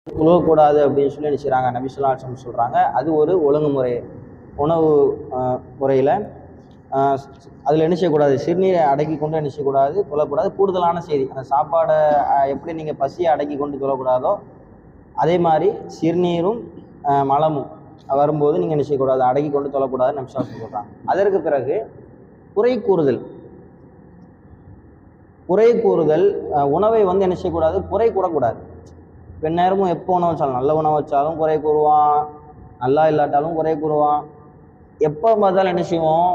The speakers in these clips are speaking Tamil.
உழவக்கூடாது அப்படின்னு சொல்லி என்ன செய்கிறாங்க, நபி ஸல்லல்லாஹு அலைஹி வஸல்லம் சொல்கிறாங்க. அது ஒரு ஒழுங்குமுறை. உணவு முறையில் அதில் என்ன செய்யக்கூடாது, சிறுநீரை அடக்கி கொண்டு என்ன செய்யக்கூடாது, தொழக்கூடாது. கூடுதலான செய்தி, அந்த சாப்பாடை எப்படி நீங்கள் பசியை அடக்கி கொண்டு தொழக்கூடாதோ அதே மாதிரி சிறுநீரும் மலமும் வரும்போது நீங்கள் என்ன செய்யக்கூடாது, அடக்கி கொண்டு தொழக்கூடாதுன்னு நபி ஸல்லல்லாஹு அலைஹி வஸல்லம் சொல்கிறாங்க. அதற்கு பிறகு குறை கூறுதல், உணவை வந்து என்ன செய்யக்கூடாது, குறை கூறக்கூடாது. நேரமும் எப்போ உணவு வச்சாலும், நல்ல உணவு வச்சாலும் குறை கூறுவான், நல்லா இல்லாட்டாலும் குறை கூறுவான். எப்போ பார்த்தாலும் என்ன செய்வோம்,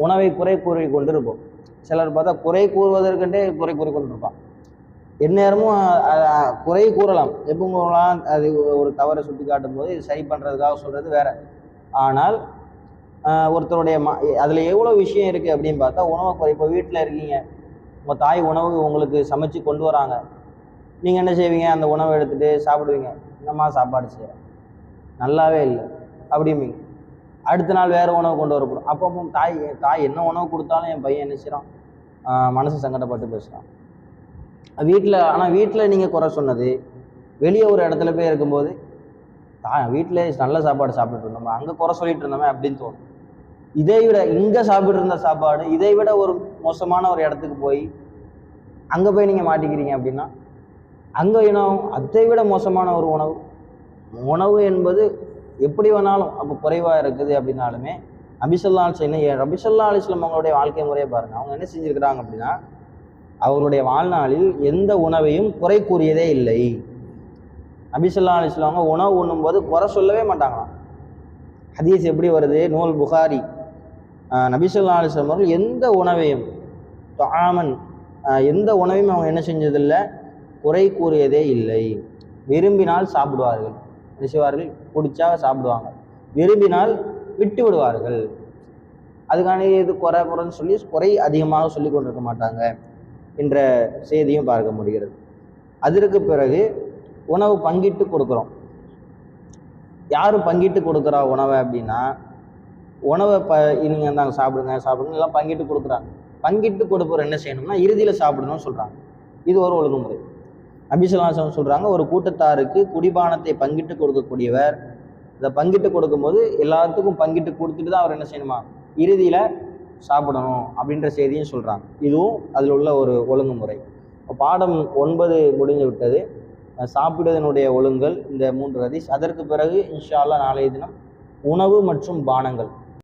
உணவை குறை கூறி கொண்டு இருப்போம். சிலர் பார்த்தா குறை கூறுவதற்கென்றே குறை கூறி கொண்டு இருப்பான். எந்நேரமும் குறை கூறலாம், எப்போ கூறலாம், அது ஒரு தவறை சுட்டி காட்டும் போது இது சரி பண்ணுறதுக்காக சொல்கிறது வேற. ஆனால் ஒருத்தருடைய அதில் எவ்வளோ விஷயம் இருக்குது அப்படின்னு பார்த்தா, உணவை குறை. இப்போ வீட்டில் இருக்கீங்க, உங்கள் தாய் உணவு உங்களுக்கு சமைச்சு கொண்டு வராங்க, நீங்கள் என்ன செய்வீங்க, அந்த உணவை எடுத்துகிட்டு சாப்பிடுவீங்க. என்னம்மா சாப்பாடு செய்கிறேன், நல்லாவே இல்லை அப்படிம்பீங்க. அடுத்த நாள் வேறு உணவு கொண்டு வரப்படும். அப்போ தாய் என்ன உணவு கொடுத்தாலும் என் பையன் என்ன செய்கிறான், மனசு சங்கடப்பட்டு பேசுகிறான் வீட்டில். ஆனால் வீட்டில் நீங்கள் குறை சொன்னது, வெளியே ஒரு இடத்துல போய் இருக்கும்போது வீட்டில் நல்ல சாப்பாடு சாப்பிட்டுட்டு இருந்தோம், அங்கே குறை சொல்லிட்டு இருந்தோமே அப்படின்னு தோணும். இதை விட இங்கே சாப்பிட்டு இருந்த சாப்பாடு இதை விட ஒரு மோசமான ஒரு இடத்துக்கு போய் அங்கே போய் நீங்கள் மாட்டிக்கிறீங்க அப்படின்னா, அங்கே இனம் அதை விட மோசமான ஒரு உணவு என்பது எப்படி வேணாலும் அப்போ குறைவாக இருக்குது அப்படின்னாலுமே நபி ஸல்லல்லாஹு அலைஹி வஸல்லம் அவங்களுடைய வாழ்க்கை முறையை பாருங்கள். அவங்க என்ன செஞ்சுருக்கிறாங்க அப்படின்னா, அவருடைய வாழ்நாளில் எந்த உணவையும் குறை கூறியதே இல்லை. நபி ஸல்லல்லாஹு அலைஹி வஸல்லம் அவங்க உணவு உண்ணும்போது குறை சொல்லவே மாட்டாங்களாம். ஹதீஸ் எப்படி வருது, நூல் புகாரி, நபி ஸல்லல்லாஹு அலைஹி வஸல்லம் அவர்கள் எந்த உணவையும் எந்த உணவையும் அவங்க என்ன செஞ்சதில்லை, குறை கூறியதே இல்லை. விரும்பினால் சாப்பிடுவார்கள், என்ன செய்வார்கள், பிடிச்சா சாப்பிடுவாங்க, விரும்பினால் விட்டு விடுவார்கள். அதுக்கான இது குறைன்னு சொல்லி குறை அதிகமாக சொல்லி கொண்டிருக்க மாட்டாங்க என்ற செய்தியும் பார்க்க முடிகிறது. அதற்கு பிறகு உணவு பங்கிட்டு கொடுக்குறோம். யார் பங்கிட்டு கொடுக்குறா உணவை அப்படின்னா, உணவை நீங்கள் இருந்தாங்க சாப்பிடுங்க எல்லாம் பங்கிட்டு கொடுக்குறாங்க. பங்கிட்டு கொடுப்பவர் என்ன செய்யணும்னா, இறுதியில் சாப்பிடணும்னு சொல்கிறாங்க. இது ஒரு ஒழுங்குமுறை. நபி ஸல்லல்லாஹு அலைஹி வஸல்லம் சொல்கிறாங்க, ஒரு கூட்டத்தாருக்கு குடிபானத்தை பங்கிட்டு கொடுக்கக்கூடியவர் இதை பங்கிட்டு கொடுக்கும்போது எல்லாத்துக்கும் பங்கிட்டு கொடுத்துட்டு தான் அவர் என்ன செய்யணுமா, இறுதியில் சாப்பிடணும் அப்படின்ற செய்தியும் சொல்கிறாங்க. இதுவும் அதில் உள்ள ஒரு ஒழுங்குமுறை. பாடம் 9 முடிஞ்சு விட்டது. சாப்பிடுவதனுடைய ஒழுங்கல் இந்த 3 ஹதீஸ். அதற்கு பிறகு இன்ஷா அல்லாஹ் நாளைய தினம் உணவு மற்றும் பானங்கள்